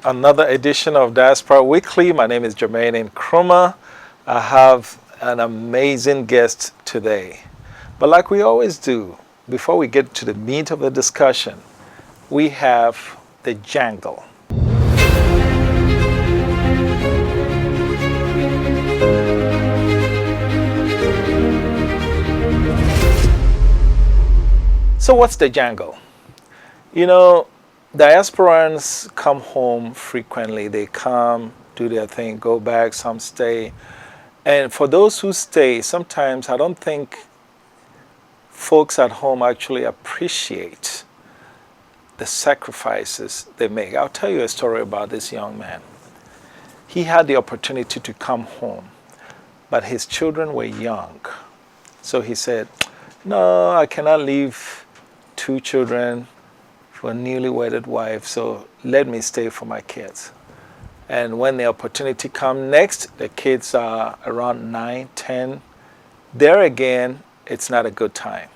another edition of Diaspora Weekly. My name is Jermaine Nkrumah. I have an amazing guest today. But like we always do, before we get to the meat of the discussion, we have the jangle. So what's the jangle? You know, diasporans come home frequently. They come, do their thing, go back, some stay. And for those who stay, sometimes I don't think folks at home actually appreciate the sacrifices they make. I'll tell you a story about this young man. He had the opportunity to come home, but his children were young. So he said, no, I cannot leave 2 children for a newly wedded wife, so let me stay for my kids. And when the opportunity comes next, the kids are around 9, 10. There again, it's not a good time.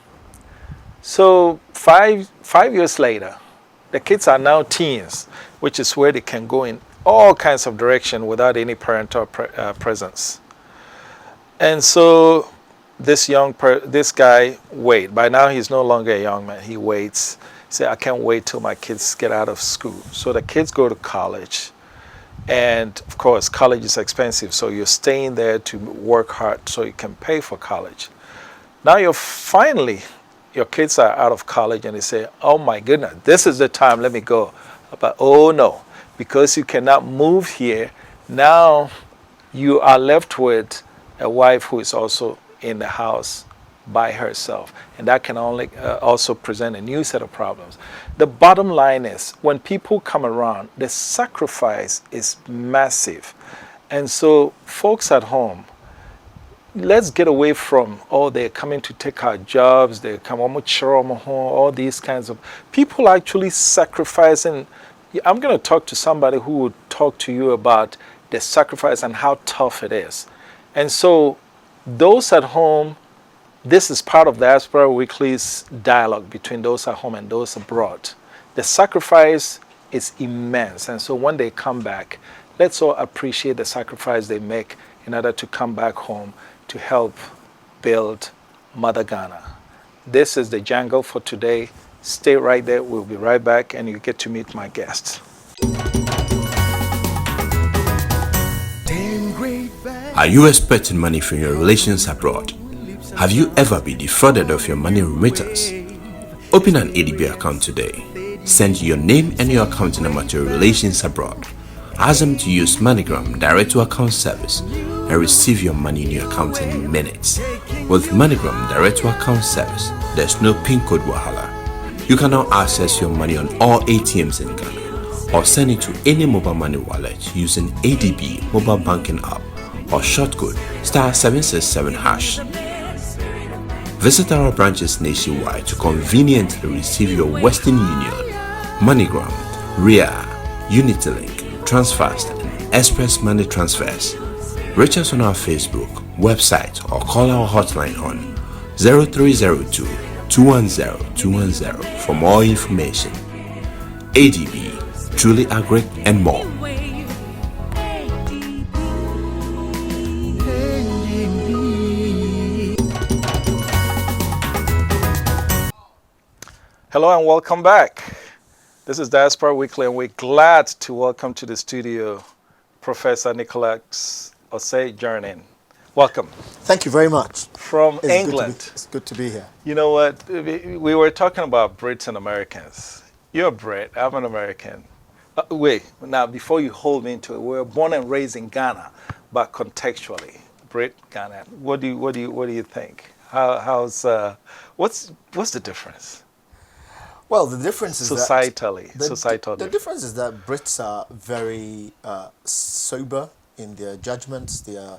So five years later, the kids are now teens, which is where they can go in all kinds of direction without any parental presence. And so this guy wait. By now he's no longer a young man. He waits. He said, I can't wait till my kids get out of school. So the kids go to college. And of course, college is expensive. So you're staying there to work hard so you can pay for college. Now your kids are out of college and they say, oh my goodness, this is the time, let me go. But oh no, because you cannot move here, now you are left with a wife who is also in the house by herself, and that can only also present a new set of problems. The bottom line is, when people come around, the sacrifice is massive. And so folks at home, let's get away from, oh, they're coming to take our jobs, they come all these kinds of people actually sacrifice. And I'm going to talk to somebody who would talk to you about the sacrifice and how tough it is. And so those at home, this is part of Diaspora Weekly's dialogue between those at home and those abroad. The sacrifice is immense. And so when they come back, let's all appreciate the sacrifice they make in order to come back home to help build Mother Ghana. This is the jangle for today. Stay right there. We'll be right back and you get to meet my guests. Are you expecting money from your relations abroad? Have you ever been defrauded of your money remittance? Open an ADB account today. Send your name and your account number to your relations abroad. Ask them to use MoneyGram direct to account service and receive your money in your account in minutes. With MoneyGram direct to account service, there's no PIN code wahala. You can now access your money on all ATMs in Ghana or send it to any mobile money wallet using ADB mobile banking app or shortcode *767#. Visit our branches nationwide to conveniently receive your Western Union, MoneyGram, RIA, Unitylink, Transfast, and Express Money transfers. Reach us on our Facebook, website, or call our hotline on 0302 210 210 for more information. ADB, truly agri and more. Hello and welcome back. This is Diaspora Weekly and we're glad to welcome to the studio Professor Nicholas Ossei Gerning. Welcome. Thank you very much. From England. It's good to be here. You know what? We were talking about Brits and Americans. You're a Brit, I'm an American. Wait, now before you hold me into it, we were born and raised in Ghana, but contextually, Brit, Ghana. What do you think? What's the difference? Well, the difference is societally. The difference is that Brits are very sober in their judgments. They are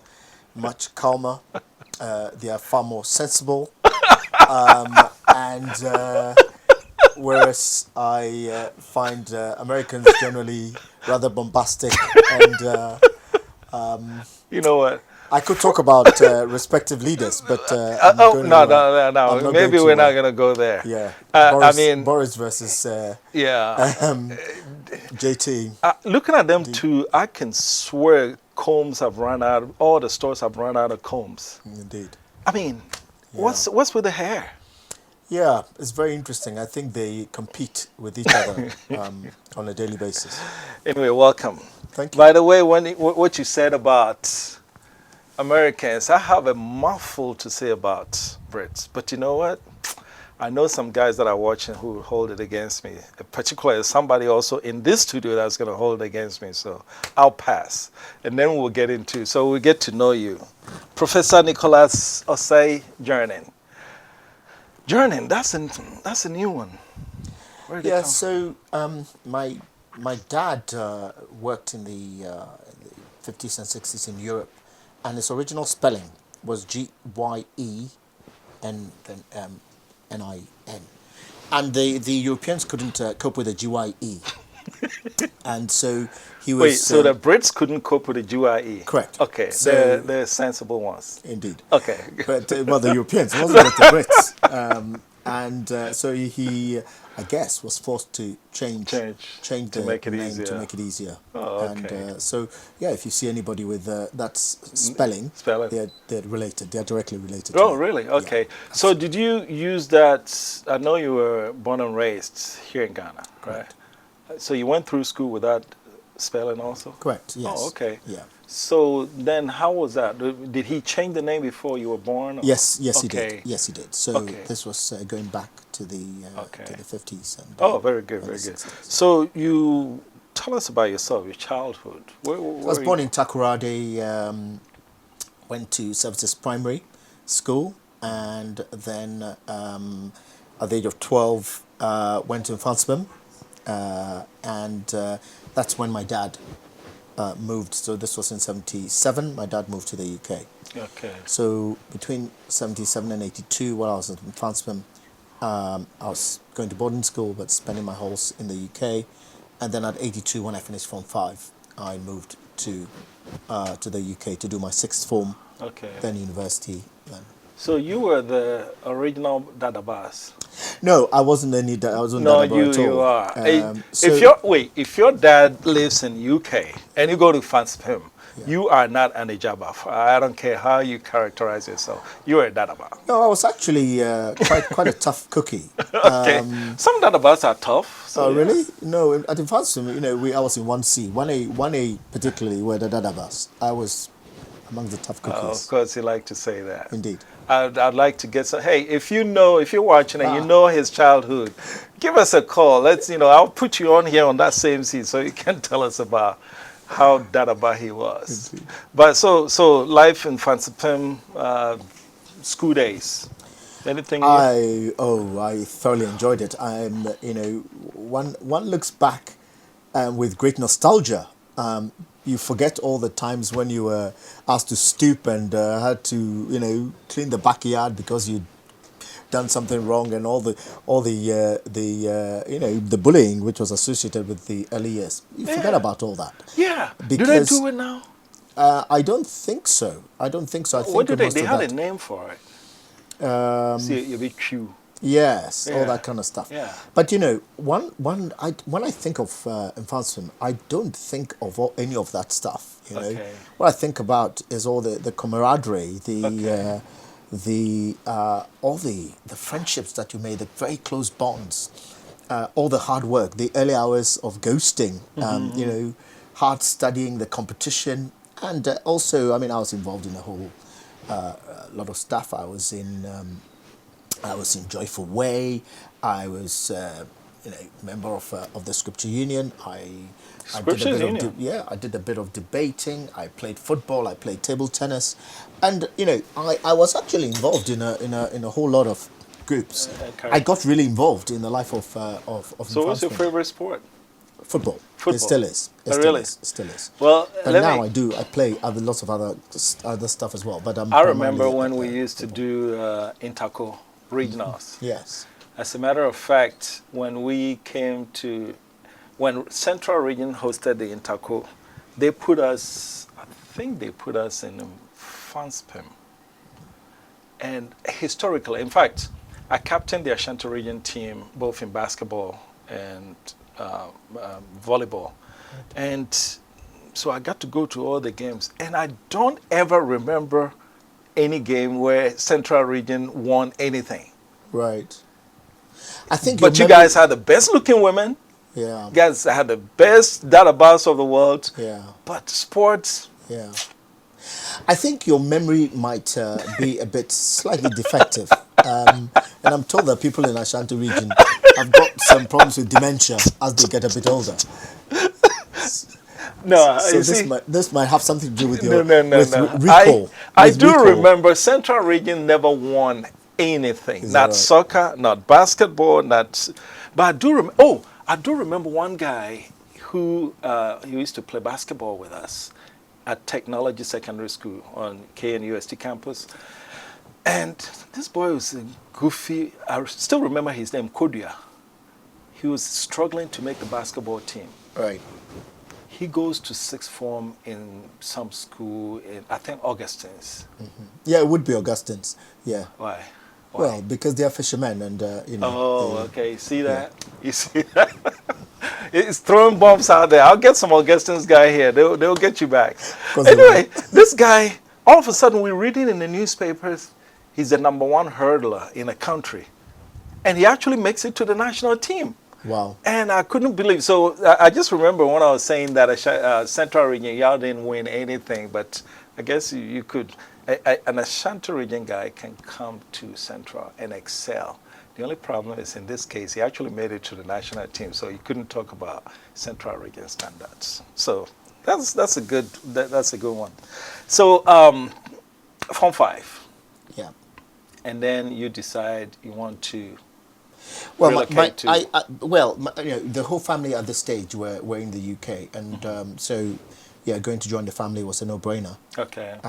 much calmer. They are far more sensible. Whereas I find Americans generally rather bombastic and. You know what? I could talk about respective leaders, but no. Maybe we're not going to go there. Yeah. I mean, Boris versus JT. Looking at them too, I can swear combs have run out. All the stores have run out of combs. Indeed. I mean, Yeah. what's with the hair? Yeah, it's very interesting. I think they compete with each other on a daily basis. Anyway, welcome. Thank you. By the way, what you said about Americans, I have a mouthful to say about Brits. But you know what? I know some guys that are watching who hold it against me. Particularly somebody also in this studio that's going to hold it against me. So I'll pass. And then we'll get into, so we'll get to know you. Professor Nicholas Ossei Gerning. Gerning, that's a new one. Where did it Yeah, come so my dad worked in the 50s and 60s in Europe, and his original spelling was Gye and then Nin, and the Europeans couldn't cope with the Gye, and so he was. Wait, so the Brits couldn't cope with the GUIE? Correct. Okay, So- they're sensible ones. Indeed. Okay. But well, the Europeans, it wasn't the Brits, and so he, I guess, was forced to change to the make it name easier. to make it easier. Oh, okay. And so yeah, if you see anybody with that spelling, they're related. They're directly related. Oh, to me. really? Yeah, Okay. So did you use that? I know you were born and raised here in Ghana, right? Correct. So you went through school with that spelling also? Correct. Yes. Oh, okay. Yeah. So then how was that? Did he change the name before you were born? Or? Yes. Yes, Okay. he did. Yes, he did. So Okay. this was going back to the Okay. to the 50s and. Oh, very good, and very the good. 60s. So you tell us about yourself, your childhood. Where I was were born you? in Takoradi, went to Services Primary School, and then at the age of 12 went to Fansman, and that's when my dad moved. So this was in 77. My dad moved to the UK. Okay. So between 77 and 82, while I was in Fansman, I was going to boarding school, but spending my whole in the UK. And then at 82, when I finished Form 5, I moved to the UK to do my sixth form, Okay. then university. Then. So you were the original Dadabas. No, I wasn't any. I wasn't No, Dadaba at all. you are. So If your dad lives in UK and you go to Fanspim, you are not an Ijaba. I don't care how you characterize yourself. You are a Dadaba. no, I was actually quite a tough cookie. Okay. Some Dadabas are tough. So Oh yeah. really? No, at the Fansman, I was in 1C, 1A particularly, where the Dadabas. I was among the tough cookies. Of course, you like to say that. Indeed. I'd like to get some. Hey, if you're watching and you know his childhood, give us a call. I'll put you on here on that same seat so you can tell us about how Dadaba he was. Indeed. But so life in Fansipim, school days. Anything? I thoroughly enjoyed it. One looks back with great nostalgia. You forget all the times when you were asked to stoop and had to clean the backyard because you'd done something wrong, and all the bullying which was associated with the early years. You forget about all that. Yeah. Do they Because- do it now? I don't think so. I think What do they? most They of had that- a name for it. See, you'll be Q. Yes, Yeah. all that kind of stuff. Yeah. But when I think of Infantswim, I don't think of any of that stuff. Okay. What I think about is all the camaraderie, all the friendships that you made, the very close bonds, all the hard work, the early hours of ghosting, hard studying, the competition, and also, I was involved in a whole lot of stuff. I was in Joyful Way. I was member of the Scripture Union. I did a bit of debating. I played football. I played table tennis, and I was actually involved in a whole lot of groups. Okay. I got really involved in the life of. So what's your favorite sport? Football. Football. It still is. It Oh, still really? is. It still is. Well, But now I play lots of other stuff as well. But I remember primarily when at, we used to do Interco regionals. Yes. As a matter of fact, when Central Region hosted the Interco, they put us in Fanspim. And historically, in fact, I captained the Ashanti Region team both in basketball and volleyball, and so I got to go to all the games, and I don't ever remember any game where Central Region won anything. Right. I think. But you guys had the best looking women. Yeah. You guys had the best database of the world. Yeah. But sports. Yeah. I think your memory might be a bit slightly defective. And I'm told that people in Ashanti region have got some problems with dementia as they get a bit older. No, So you see, this might have something to do with your no. recall. I with do recall. remember Central Region never won anything. Is that Not right? soccer, not basketball, not. But I do remember one guy who used to play basketball with us at Technology Secondary School on KNUST campus. And this boy was goofy. I still remember his name, Kodia. He was struggling to make the basketball team. Right. He goes to sixth form in some school in, I think, Augustine's. Yeah, it would be Augustine's. Yeah. Why? Well, because they are fishermen and, you know. Oh, okay. See that? You see that? It's throwing bombs out there. I'll get some Augustine's guy here. They'll get you back. Anyway, this guy, all of a sudden, we're reading in the newspapers, he's the #1 hurdler in the country. And he actually makes it to the national team. Wow. And I couldn't believe. So I just remember when I was saying that Central Region, y'all didn't win anything, but I guess you could. An Ashanti Region guy can come to Central and excel. The only problem is in this case, he actually made it to the national team, so you couldn't talk about Central Region standards. So that's a good one. So Form 5. Yeah. And then you decide you want to. Well, relocate to. you know, the whole family at this stage were in the UK, and so yeah, going to join the family was a no-brainer. Okay.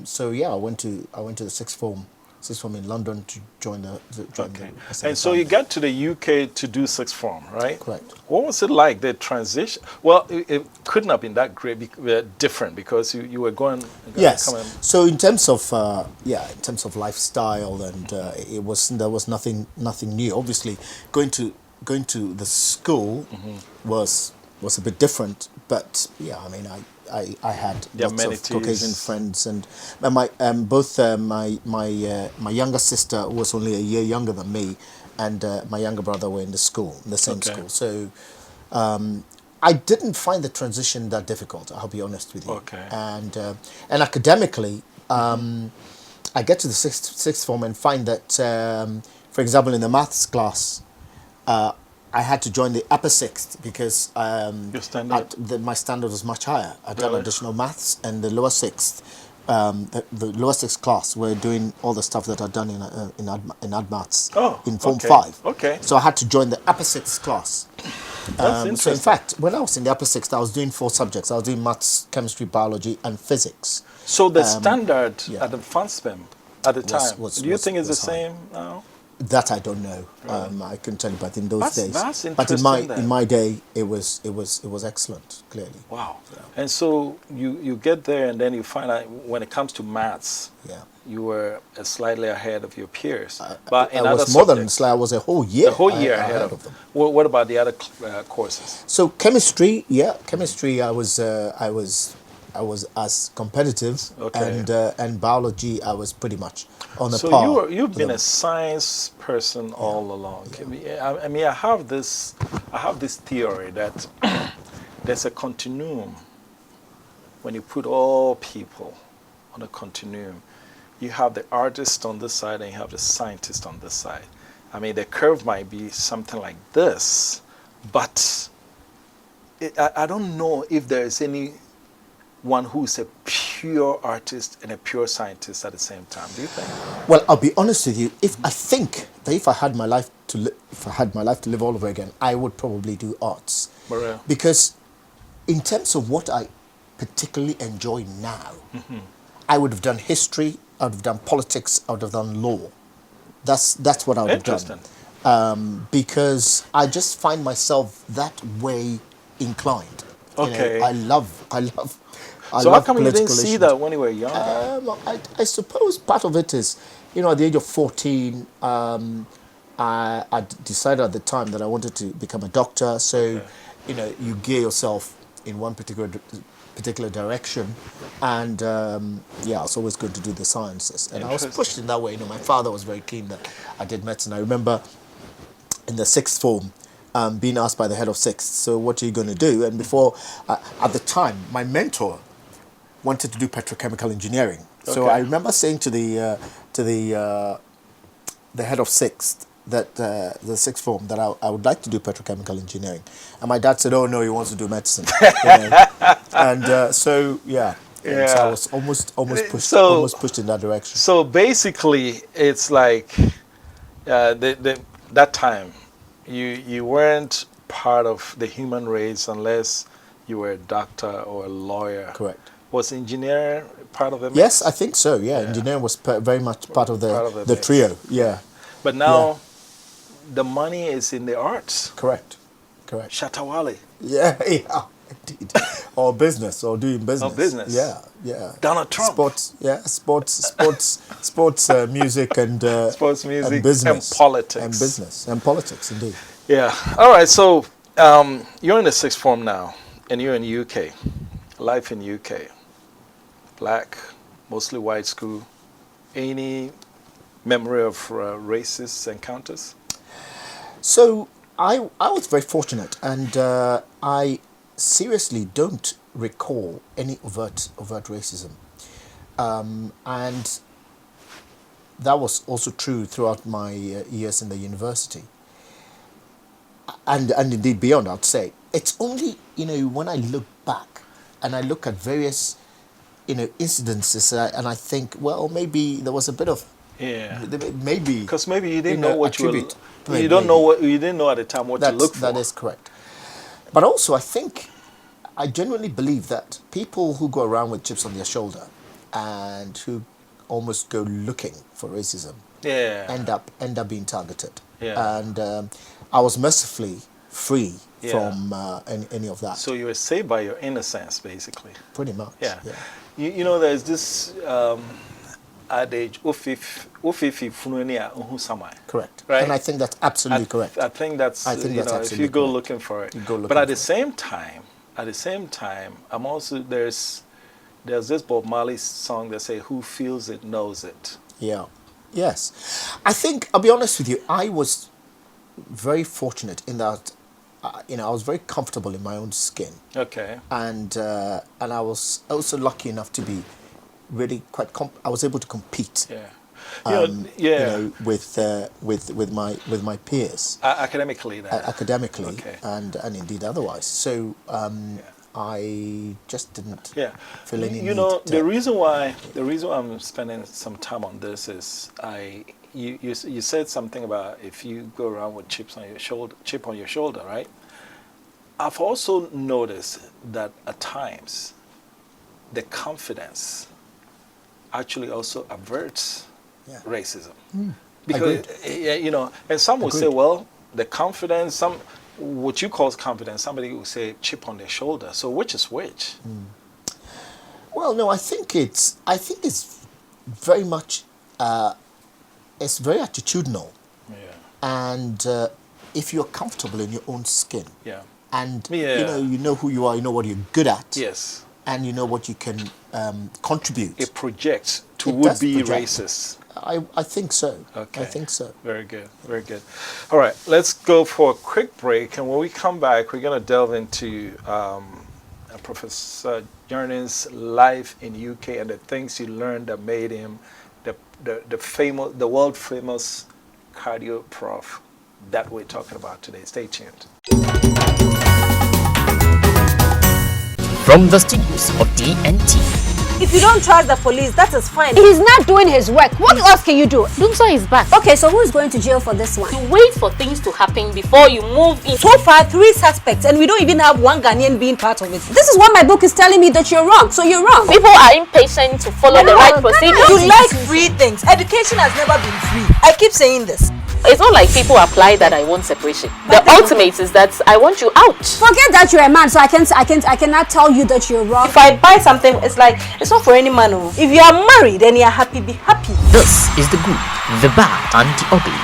So yeah, I went to the sixth form in London to join the. Okay. And so you got to the UK to do sixth form, right? Correct. What was it like, the transition? Well, it couldn't have been that great, different, because you were going. Yes. Coming. So in terms of lifestyle, and there was nothing new. Obviously, going to the school was a bit different, but yeah, I mean, I had The lots of amenities. Caucasian friends, and my younger sister was only a year younger than me, and my younger brother were in the same school. So I didn't find the transition that difficult. I'll be honest with you. Okay. And academically, I get to the sixth form and find that, for example, in the maths class, I had to join the upper sixth because Your standard? my standard was much higher. I'd done Really? additional maths, and the lower sixth, the lower sixth class were doing all the stuff that I'd done in ad maths in Form 5. Okay. So I had to join the upper sixth class. That's interesting. So in fact, when I was in the upper sixth, I was doing 4 subjects. I was doing maths, chemistry, biology, and physics. So the standard yeah. at the FANSPEM at the time, do you think it's the was high. same now? That I don't know. I couldn't tell you, but in those days. That's but interesting in my day, it was excellent. Clearly. Wow. Yeah. And so you get there, and then you find out when it comes to maths, Yeah. you were slightly ahead of your peers. But in I other was more than subjects, slightly. I was a whole year. a whole year ahead of them. Well, what about the other courses? So chemistry, I was as competitive, Okay. and biology, I was pretty much on the So par. you've been a science person all along. I mean, I have this theory that there's a continuum. When you put all people on a continuum, you have the artist on this side and you have the scientist on this side. I mean, the curve might be something like this, but I don't know if there is anyone who's a pure artist and a pure scientist at the same time. Do you think? Well, I'll be honest with you. I think that if I had my life to live all over again, I would probably do arts. Maria? Because in terms of what I particularly enjoy now, I would have done history, I would have done politics, I would have done law. That's what I would have Interesting. done. Because I just find myself that way inclined. Okay. You know, I love So how come you didn't political see issues. that when you were younger? I suppose part of it is, at the age of 14, I decided at the time that I wanted to become a doctor. So, you know, you gear yourself in one particular direction, and yeah, I was always going to do the sciences, and I was pushed in that way. You know, my father was very keen that I did medicine. I remember in the sixth form being asked by the head of sixth, so what are you going to do? And before, at the time, my mentor wanted to do petrochemical engineering. So I remember saying to the head of sixth, that the sixth form, that I would like to do petrochemical engineering, and my dad said, "Oh no, he wants to do medicine." You know? And so yeah, so I was almost pushed in that direction. So basically, it's like that time you weren't part of the human race unless you were a doctor or a lawyer. Correct. Was engineer part of the mix? Yes, I think so. Yeah, engineering was very much part of the trio. Yeah. But now, the money is in the arts. Correct. Shatawale. Yeah, indeed. Or business, or doing business. Or business. Yeah. Donald Trump. Sports, music, and sports, music, and business, and politics. And business, and politics, indeed. Yeah. All right, so you're in the sixth form now, and you're in UK. Life in UK. Black, mostly white school. Any memory of racist encounters? So I was very fortunate, and I seriously don't recall any overt racism, and that was also true throughout my years in the university, and indeed beyond. I'd say it's only, you know, when I look back and I look at various, you know, incidences, and I think, well, maybe there was a bit of maybe because maybe you didn't know what you were. You didn't know at the time what to look for. That is correct. But also, I genuinely believe that people who go around with chips on their shoulder and who almost go looking for racism end up being targeted. Yeah. And I was mercifully free from any of that. So you were saved by your innocence, basically. Pretty much. Yeah. You know, there's this adage, correct. Right? And I think that's absolutely correct. I think that's if you go looking for it. But at the same time, I'm also there's this Bob Marley song that say, "Who feels it knows it." Yeah. Yes. I think, I'll be honest with you, I was very fortunate in that I was very comfortable in my own skin. Okay. And I was also lucky enough to be really quite. I was able to compete. With my peers. Academically, academically, and indeed otherwise. So I just didn't feel any. You know, the reason why I'm spending some time on this is you said something about if you go around with chip on your shoulder, right? I've also noticed that at times the confidence actually also averts racism. Because you know, and some will say, well, the confidence, what you call confidence, somebody will say chip on their shoulder. So which is which? Well, no, I think it's very much it's very attitudinal. And if you're comfortable in your own skin, and you know who you are, you know what you're good at, and you know what you can contribute, it projects to would-be racists. I think so. Okay. I think so. Very good. Very good. All right, let's go for a quick break, and when we come back, we're going to delve into Professor Jerning's life in UK and the things he learned that made him the world famous cardio prof that we're talking about today. Stay tuned. From the studios of DNT. If you don't trust the police, that is fine. He's not doing his work. What else can you do? Dumsa is back. Okay, so who is going to jail for this one? You wait for things to happen before you move in. So far, 3 suspects, and we don't even have one Ghanaian being part of it. This is what my book is telling me, that you're wrong. So you're wrong. People are impatient to follow the right procedures. You like free things. Education has never been free. I keep saying this. It's not like people apply that I want separation. The ultimate is that I want you out. Forget that you're a man, so I cannot tell you that you're wrong. If I buy something, it's like, it's not for any man. If you are married and you're happy, be happy. This is the good, the bad, and the ugly.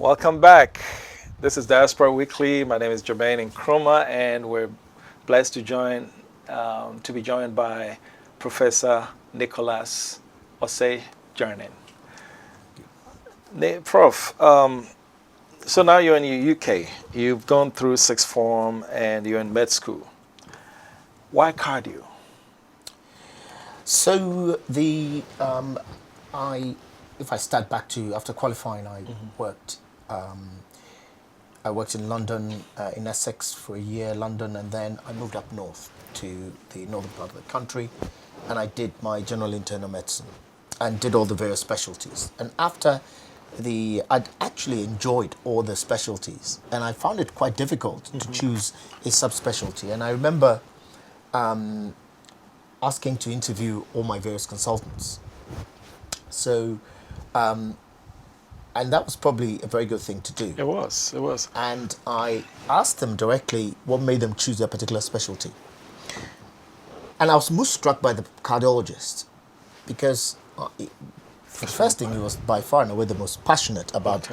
Welcome back. This is Diaspora Weekly. My name is Jermaine Nkrumah, and we're blessed to be joined by Professor Nicholas Ossei Gerning. Prof, so now you're in the UK. You've gone through sixth form and you're in med school. Why cardio? So if I start back to after qualifying, I worked. I worked in London, in Essex for a year, London, and then I moved up north to the northern part of the country, and I did my general internal medicine and did all the various specialties. And after I'd actually enjoyed all the specialties, and I found it quite difficult to choose a subspecialty. And I remember asking to interview all my various consultants. So, and that was probably a very good thing to do. It was. And I asked them directly what made them choose their particular specialty. And I was most struck by the cardiologist, because the first thing, he was by far and away the most passionate about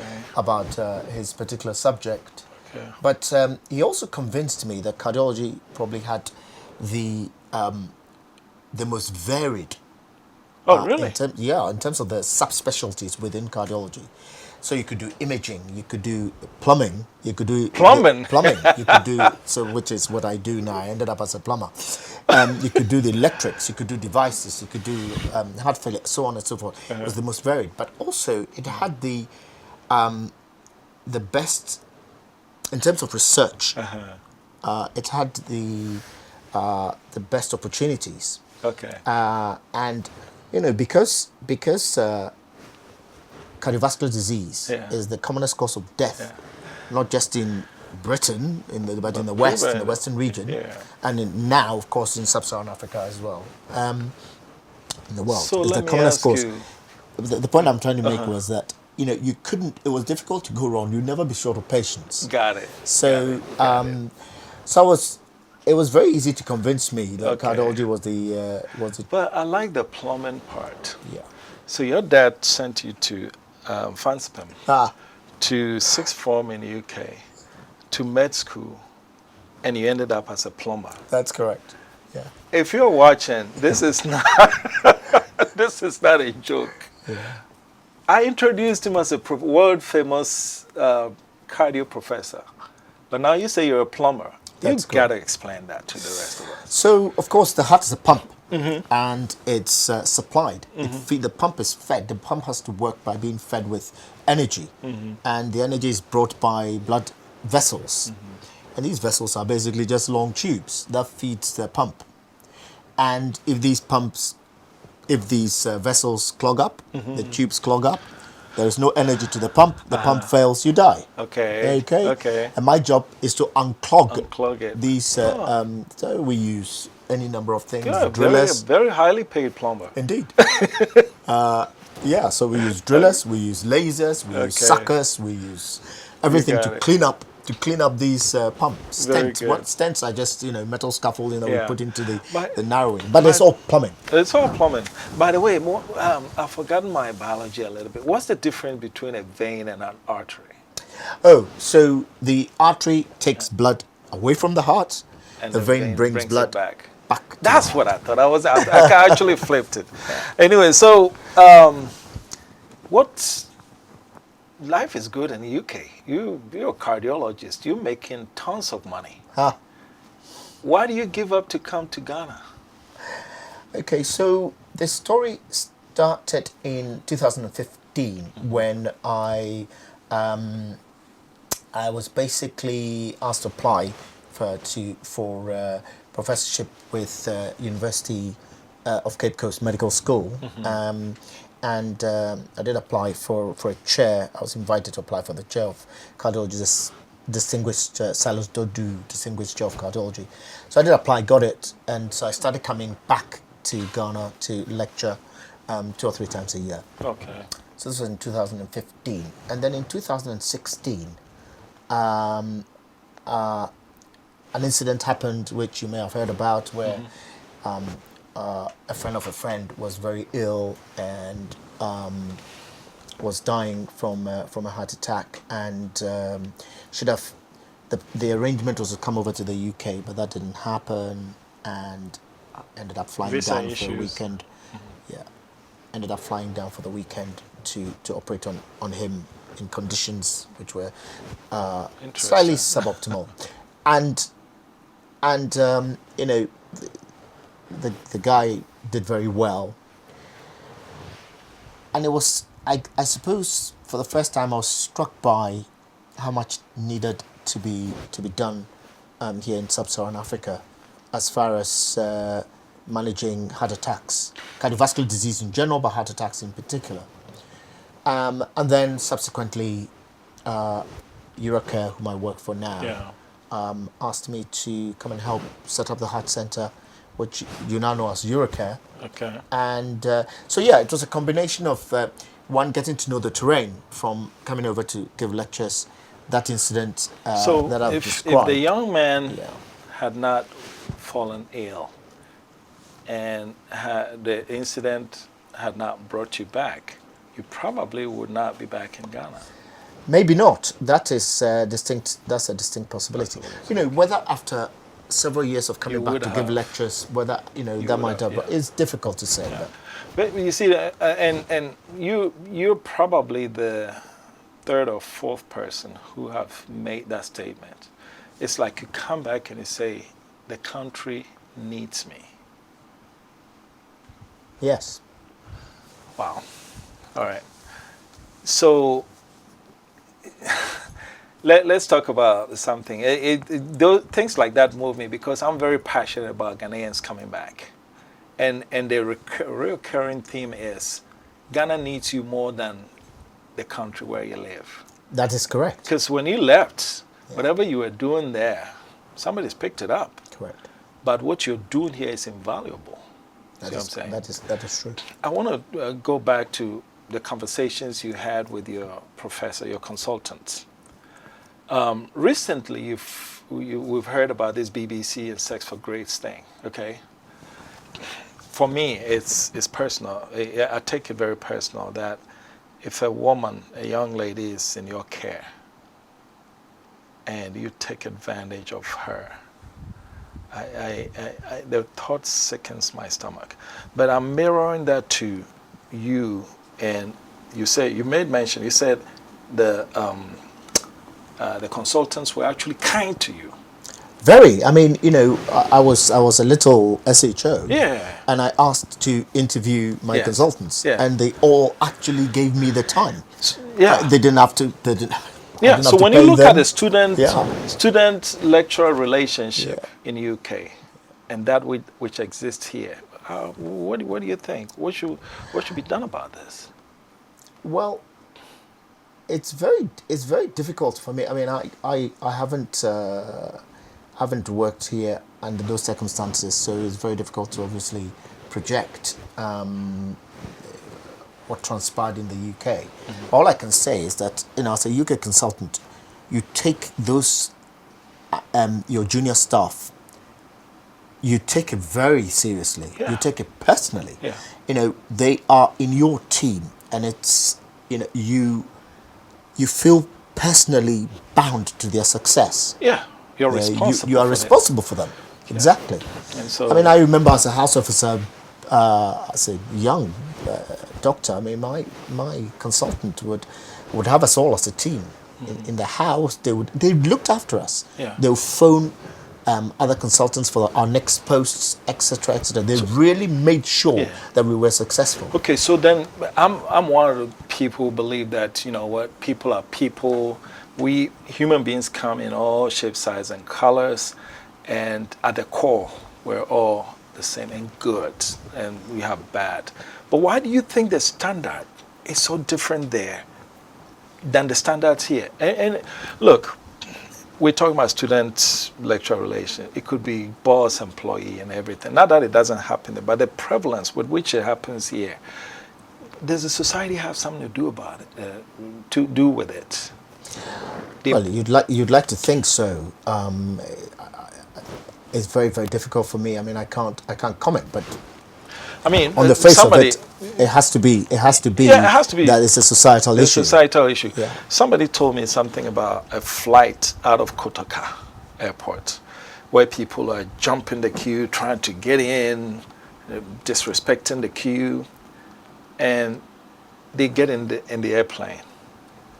his particular subject. Okay. But he also convinced me that cardiology probably had the most varied. Oh, really? In terms of the subspecialties within cardiology. So you could do imaging, you could do plumbing, you could do plumbing, you could do, which is what I do now. I ended up as a plumber. You could do the electrics, you could do devices, you could do heart failure, so on and so forth. It was the most varied, but also it had the best in terms of research. It had the best opportunities. Okay. And because cardiovascular disease is the commonest cause of death, not just in Britain, but in the West, in the Western region, and now, of course, in sub-Saharan Africa as well, in the world. So it's let the me commonest ask cause. you. The point I'm trying to make was that you couldn't. It was difficult to go wrong. You'd never be short of patience. Got it. So, it was very easy to convince me that cardiology was the. But I like the plumbing part. Yeah. So your dad sent you to Fanspem, to sixth form in the UK, to med school, and you ended up as a plumber. That's correct. Yeah. If you're watching, this is not a joke. Yeah. I introduced him as a world famous cardio professor, but now you say you're a plumber. You've got to explain that to the rest of us. So, of course, the heart is a pump, and it's supplied. The pump is fed. The pump has to work by being fed with energy, and the energy is brought by blood vessels. And these vessels are basically just long tubes that feeds the pump. And if these vessels clog up, the tubes clog up, there is no energy to the pump fails, you die. Okay. And my job is to unclog it. These, so we use any number of things. Good, Drillers. very highly paid plumber. Indeed. So we use drillers, we use lasers, we use suckers, we use everything to clean up these pumps. Stents. What stents are just metal scaffolding that we put into the narrowing. But it's all plumbing. It's all plumbing. By the way, I've forgotten my biology a little bit. What's the difference between a vein and an artery? Oh, so the artery takes blood away from the heart, and the vein brings blood back. That's what I thought. I actually flipped it. Anyway, so life is good in the UK. You're a cardiologist. You're making tons of money. Why do you give up to come to Ghana? Okay, so the story started in 2015 when I was basically asked to apply for professorship with University of Cape Coast Medical School. And I did apply for a chair. I was invited to apply for the chair of cardiology, distinguished Silas Dodu, distinguished chair of cardiology. So I did apply, got it, and so I started coming back to Ghana to lecture 2 or 3 times a year. Okay. So this was in 2015. And then in 2016, an incident happened which you may have heard about, where a friend of a friend was very ill, and was dying from a heart attack, and should have the arrangement was to come over to the UK, but that didn't happen, and ended up flying Visa down issues. for a weekend. Yeah, ended up flying down for the weekend to operate on him in conditions which were slightly suboptimal, and you know, the guy did very well, and it was I suppose for the first time I was struck by how much needed to be done here in sub-Saharan Africa as far as managing heart attacks, cardiovascular disease in general, but heart attacks in particular. And then subsequently, Eurocare, whom I work for now, asked me to come and help set up the heart center, which you now know as Eurocare. Okay. And so, yeah, it was a combination of one, getting to know the terrain from coming over to give lectures, that incident that I've described. If the young man had not fallen ill and the incident had not brought you back, you probably would not be back in Ghana. Maybe not. That is distinct. That's a distinct possibility. You know, whether after several years of coming back to give lectures, whether that might have. It's difficult to say. Yeah. But you see, and you're probably the third or fourth person who have made that statement. It's like you come back and you say, the country needs me. Yes. Wow. All right. So let's talk about something. Those things like that move me because I'm very passionate about Ghanaians coming back. And the recurring theme is Ghana needs you more than the country where you live. That is correct. Because when you left, whatever you were doing there, somebody's picked it up. Correct. But what you're doing here is invaluable. That See is, what I'm saying? that is true. I want to go back to the conversations you had with your professor, your consultant. Recently, we've heard about this BBC and sex for grades thing, okay? For me, it's personal. I take it very personal that if a woman, a young lady is in your care and you take advantage of her, the thought sickens my stomach. But I'm mirroring that to you, and you made mention, you said the consultants were actually kind to you. Very. I mean, I was a little SHO. Yeah. And I asked to interview my consultants. Yeah. And they all actually gave me the time. Yeah. They didn't have to. Yeah. So when you look at the student lecturer relationship in UK, and that which exists here, what do you think? What should be done about this? Well, it's very difficult for me. I mean, I haven't worked here under those circumstances, so it's very difficult to obviously project what transpired in the UK. Mm-hmm. All I can say is that, as a UK consultant, you take those your junior staff, you take it very seriously. Yeah. You take it personally. Yeah. They are in your team, and it's you feel personally bound to their success. Yeah. You're responsible. You are responsible for them. Yeah. Exactly. And so, I mean, I remember as a house officer, as a young doctor, I mean, my consultant would have us all as a team in the house. They looked after us. Yeah. They would phone other consultants for our next posts, etc., etc. They really made sure that we were successful. Okay, so then I'm one of the people who believe that people are people. We human beings come in all shapes, sizes, and colors, and at the core, we're all the same and good, and we have bad. But why do you think the standard is so different there than the standards here? And look, we're talking about student-lecturer relation. It could be boss-employee and everything. Not that it doesn't happen there, but the prevalence with which it happens here, does the society have something to do about it, to do with it? Well, you'd like to think so. It's very, very difficult for me. I mean, I can't comment, but I mean, on the face of it, It has to be. It has to be. Yeah, it has to be. That is a societal It's issue. a societal issue. Yeah. Somebody told me something about a flight out of Kotoka Airport, where people are jumping the queue, trying to get in, disrespecting the queue, and they get in the airplane.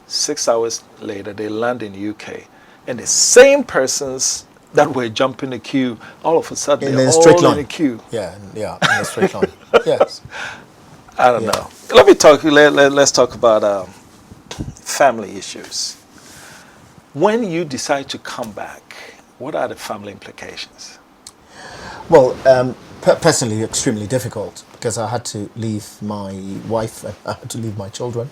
6 hours later, they land in the UK, and the same persons that were jumping the queue, all of a sudden they're all in the queue. Yeah, in a straight line. Yes. I don't know. Let's talk about family issues. When you decide to come back, what are the family implications? Well, personally, extremely difficult because I had to leave my wife and I had to leave my children,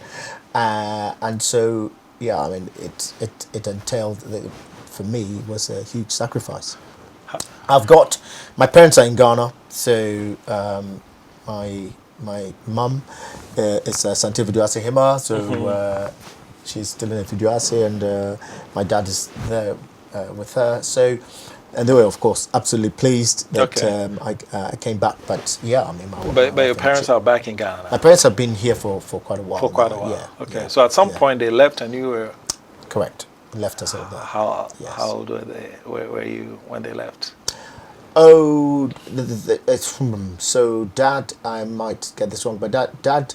and so yeah, I mean, it entailed for me was a huge sacrifice. I've got my parents are in Ghana, so my mum is Sante Viduase Hima, so she's still in Viduase, and my dad is there with her. So, and they were of course absolutely pleased that I came back. But yeah, I mean, but your parents are back in Ghana. My parents have been here for quite a while. For quite a while. Yeah. Okay. Yeah, So at some point they left, and you were correct. Left us over there. How old were they? Where were you when they left? Oh, it's so dad. I might get this wrong, but dad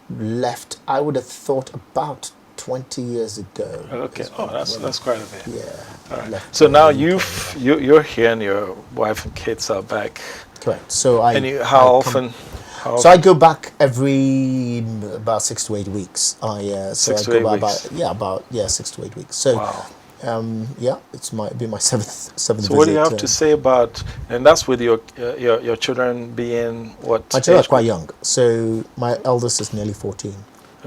left. I would have thought about 20 years ago. Okay. Oh, that's quite a bit. Yeah. All right. So now you're here, and your wife and kids are back. Correct. So how often? So I go back every about 6 to 8 weeks. I go 6 to 8 weeks. about 6 to 8 weeks. So Wow. it's be my seventh visit. So what do you have to say about? And that's with your children being what? My children are quite young. So my eldest is nearly 14.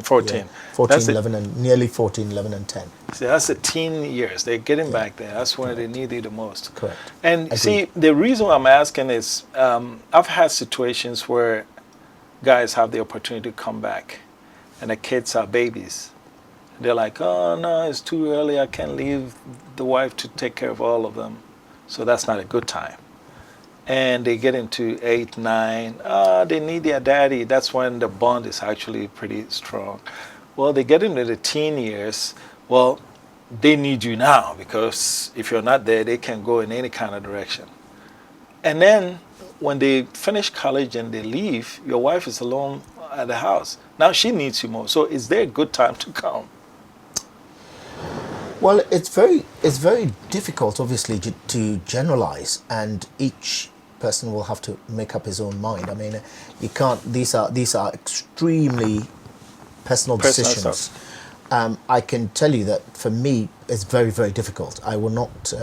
14. Yeah, 14, That's 11, and nearly 14, 11, and 10. See, that's the teen years. They're getting back there. That's when they need you the most. Correct. And see, the reason I'm asking is I've had situations where guys have the opportunity to come back, and the kids are babies. They're like, oh, no, it's too early. I can't leave the wife to take care of all of them. So that's not a good time. And they get into 8, 9. They need their daddy. That's when the bond is actually pretty strong. Well, they get into the teen years. Well, they need you now because if you're not there, they can go in any kind of direction. And then when they finish college and they leave, your wife is alone at the house. Now she needs you more. So is there a good time to come? Well, it's very difficult, obviously, to generalize, and each person will have to make up his own mind. I mean, you can't. These are extremely personal decisions. I can tell you that for me, it's very, very difficult. I will not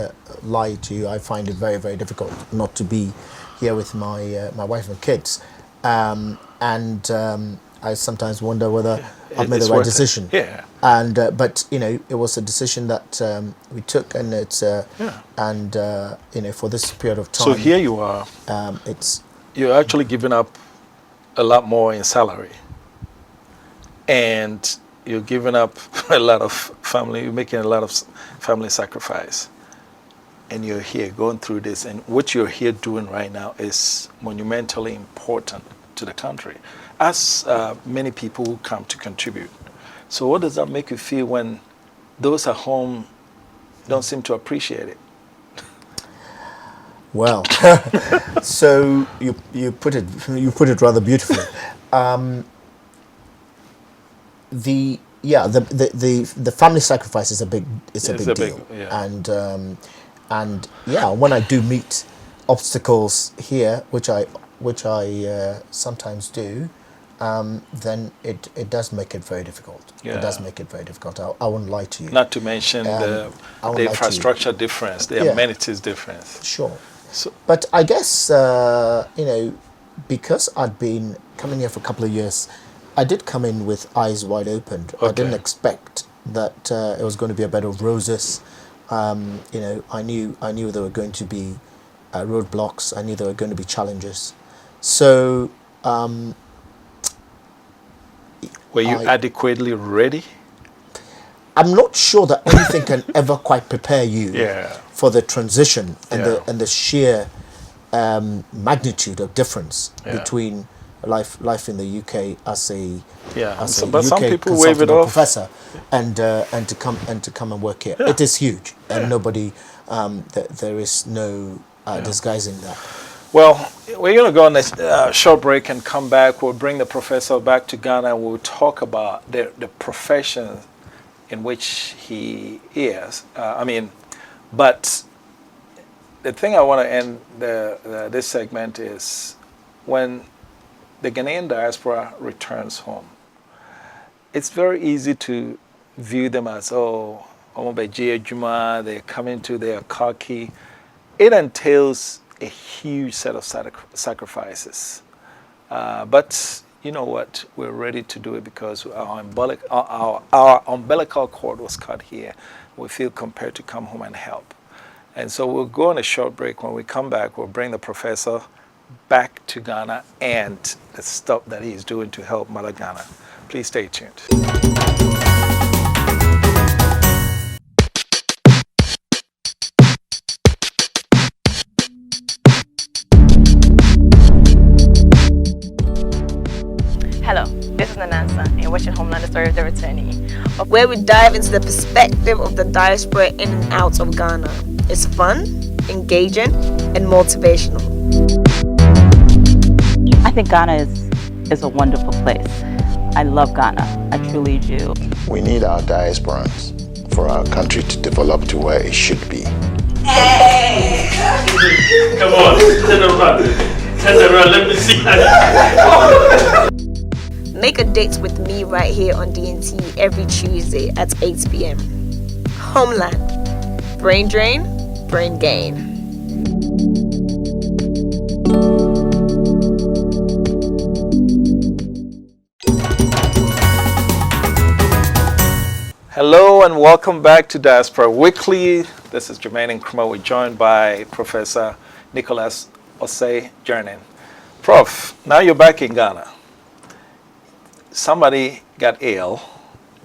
lie to you. I find it very, very difficult not to be here with my wife and kids, and I sometimes wonder whether I've made the right decision. Yeah. And but it was a decision that we took, and it's and for this period of time. So here you are. You're actually giving up a lot more in salary, and you're giving up a lot of family. You're making a lot of family sacrifice, and you're here going through this. And what you're here doing right now is monumentally important to the country, as many people who come to contribute. So what does that make you feel when those at home don't seem to appreciate it? Well, so you put it rather beautifully. The family sacrifice is a big deal, and when I do meet obstacles here, which I sometimes do, then it does make it very difficult. Yeah. It does make it very difficult. I won't lie to you. Not to mention the infrastructure difference, the amenities difference. Sure. So, but I guess because I'd been coming here for a couple of years, I did come in with eyes wide open. Okay. I didn't expect that it was going to be a bed of roses. I knew there were going to be roadblocks. I knew there were going to be challenges. So. Were you adequately ready? I'm not sure that anything can ever quite prepare you for the transition and the sheer magnitude of difference between life in the UK as a but some people wave it off. professor, and to come and work here. It is huge, and nobody there is no disguising that. Well, we're going to go on a short break and come back. We'll bring the professor back to Ghana. We'll talk about the profession in which he is. But the thing I want to end this segment is when the Ghanaian diaspora returns home, it's very easy to view them as, they're coming to their cocky. It entails a huge set of sacrifices. But you know what? We're ready to do it because our umbilical cord was cut here. We feel compelled to come home and help. And so we'll go on a short break. When we come back, we'll bring the professor back to Ghana and the stuff that he's doing to help Mother Ghana. Please stay tuned. Hello, this is Nanansa, and you're watching Homeland, the Story of the Returnee, where we dive into the perspective of the diaspora in and out of Ghana. It's fun, engaging, and motivational. I think Ghana is a wonderful place. I love Ghana. I truly do. We need our diasporans for our country to develop to where it should be. Hey! Come on, turn around. Turn around, let me see. Make a date with me right here on DNT every Tuesday at 8 p.m. Homeland. Brain drain, brain gain. Hello and welcome back to Diaspora Weekly. This is Jermaine Nkrumah. We're joined by Professor Nicholas Ossei Gerning. Prof, now you're back in Ghana. Somebody got ill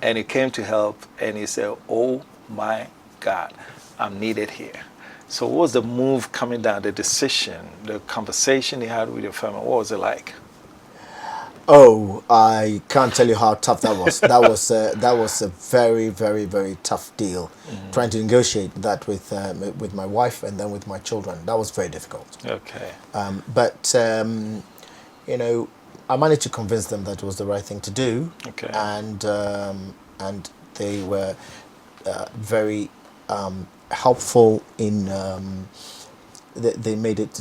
and you came to help and you said, oh my God, I'm needed here. So what was the move coming down, the decision, the conversation you had with your family? What was it like? Oh, I can't tell you how tough that was. That was a very, very, very tough deal. Mm-hmm. Trying to negotiate that with my wife and then with my children. That was very difficult. Okay. But I managed to convince them that it was the right thing to do. Okay. And they were very helpful in. They made it.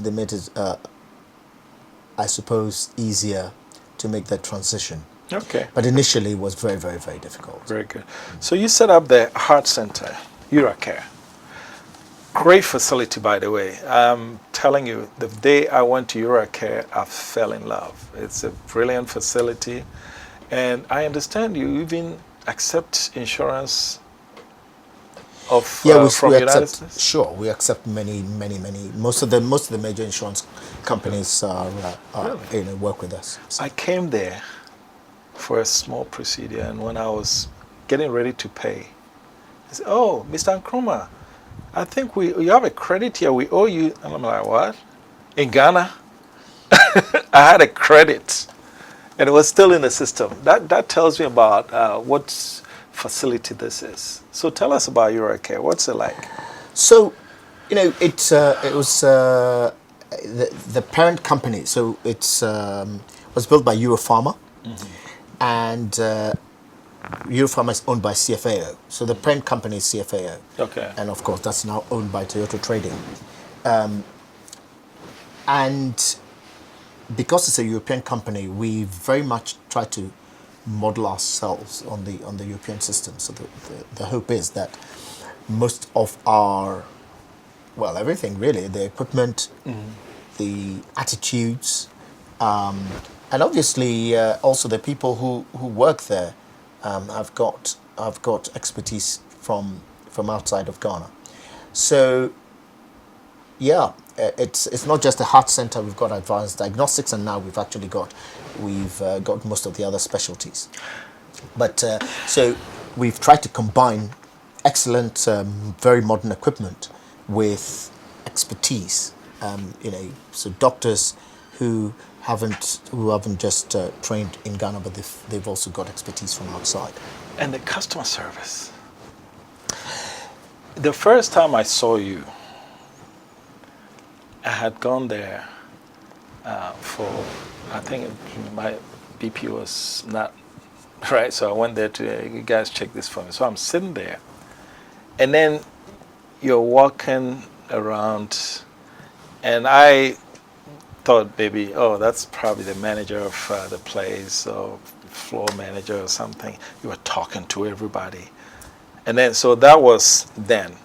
I suppose easier to make that transition. Okay. But initially it was very, very, very difficult. Very good. So you set up the Heart Center, Uracare. Great facility, by the way. I'm telling you, the day I went to Uracare, I fell in love. It's a brilliant facility. And I understand you even accept insurance from the United States? Sure, we accept many. Most of the major insurance companies really? Work with us. So. I came there for a small procedure, and when I was getting ready to pay, I said, "Oh, Mr. Nkrumah, I think you have a credit here. We owe you." And I'm like, "What? In Ghana?" I had a credit, and it was still in the system. That tells me about what facility this is. So tell us about Uracare. What's it like? So, it was the parent company. So it's was built by Europharma, mm-hmm. and Europharma is owned by CFAO. So the parent company is CFAO. Okay. And of course, that's now owned by Toyota Trading. And because it's a European company, we very much try to model ourselves on the European system. So the hope is that most of our, everything really, the equipment, mm-hmm. the attitudes, and obviously also the people who work there have got expertise from outside of Ghana. So yeah, it's not just a heart center. We've got advanced diagnostics, and now we've got most of the other specialties. But so we've tried to combine excellent, very modern equipment with expertise. So doctors who haven't just trained in Ghana, but they've also got expertise from outside. And the customer service. The first time I saw you, I had gone there for, I think my BP was not right, so I went there to, you guys check this for me. So I'm sitting there, and then you're walking around, and I thought maybe, oh, that's probably the manager of the place, or floor manager or something. You were talking to everybody. And then, so that was then.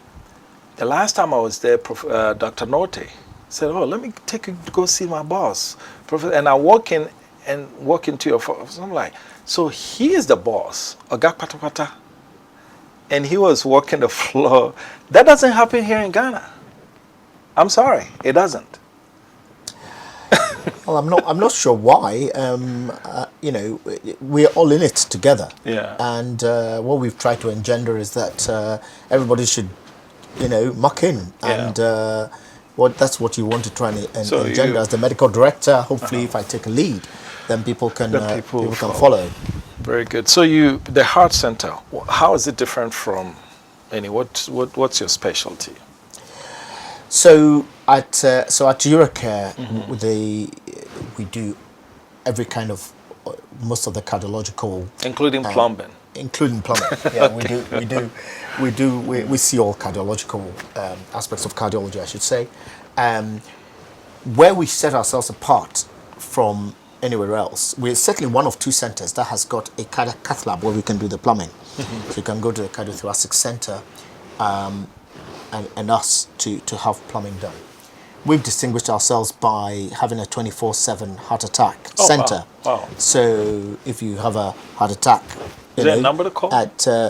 The last time I was there, Dr. Norte said, oh, let me take you to go see my boss. And I walk into your office. I'm like, so he is the boss, Oga Patapata. And he was walking the floor. That doesn't happen here in Ghana. I'm sorry, it doesn't. Well, I'm not sure why. You know, we're all in it together. Yeah. And what we've tried to engender is that everybody should, you know, muck in. Yeah. And that's what you want to try and engender as the medical director. Hopefully, if I take a lead, then people can follow. Very good. So the heart center, how is it different from what's your specialty? So at Eurocare, we do every kind of most of the cardiological, including plumbing. Including plumbing, yeah. Okay. We see all cardiological aspects of cardiology, I should say. Where we set ourselves apart from anywhere else, we're certainly one of two centers that has got a cath lab where we can do the plumbing. So you can go to the cardiothoracic center and us to have plumbing done. We've distinguished ourselves by having a 24/7 heart attack center. Wow. So if you have a heart attack, is there a number to call?